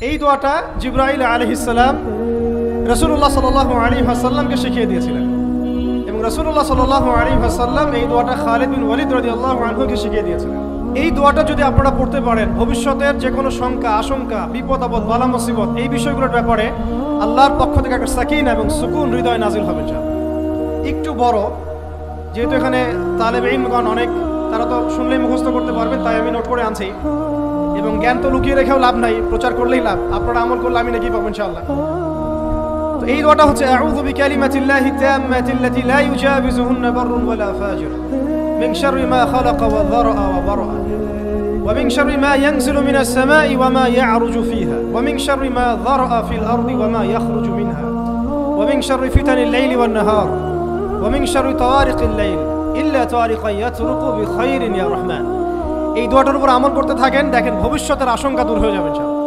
এই দোয়াটা জিবরাইল আলাইহিস সালাম রাসূলুল্লাহ সাল্লাল্লাহু আলাইহি ওয়াসাল্লামকে শিখিয়ে দিয়েছিলেন এবং রাসূলুল্লাহ সাল্লাল্লাহু আলাইহি ওয়াসাল্লাম এই দোয়াটা খালিদ বিন ওয়ালিদ রাদিয়াল্লাহু আনহুকে শিখিয়ে দিয়েছিলেন। এই দোয়াটা যদি আপনারা পড়তে পারেন, ভবিষ্যতের যে কোনো শঙ্কা, আশঙ্কা, বিপদ আপদ, বালা মুসিবত এই বিষয়গুলোর ব্যাপারে আল্লাহর পক্ষ থেকে একটা সাকিনা এবং সুকুন হৃদয় নাজিল হবে। একটু বড়, যেহেতু এখানে তালেবে ইলমগণ অনেক, তারা তো শুনলেই মুখস্থ করতে পারবেন, তাই আমি নোট করে আনছি। এবং জ্ঞান তো লুকিয়ে রেখেও লাভ নাই, প্রচার করলেই লাভ, আপনারা আমল করলে আমি নাকি পাবো ইনশাআল্লাহ। তো এই দোয়াটা হচ্ছে আউযু বিকালিমাতিল্লাহি তাম্মাতিল্লাতি লা ইউজাবিজুহুন্না বাররুন ওয়ালা ফাজির মিন শাররি মা খালাকা ওয়া যারআ ওয়া বারআ ওয়া মিন শাররি মা ইয়ানজিলু মিনাস সামাই ওয়া মা ইয়া'রুজু ফিহা ওয়া মিন শাররি মা যারআ ফিল আরদি ওয়া মা ইয়াখরুজু মিনহা ওয়া মিন শাররি ফিতানিল লাইলি ওয়ান নাহার ওয়া মিন শাররি তাওয়ারিকিল লাইল ইল্লা তাওয়ারিকান ইয়াতরুকু বিখাইরিন ইয়া রাহমান। এই দোয়াটার উপর আমল করতে থাকেন, দেখেন ভবিষ্যতের আশঙ্কা দূর হয়ে যাবে ইনশাআল্লাহ।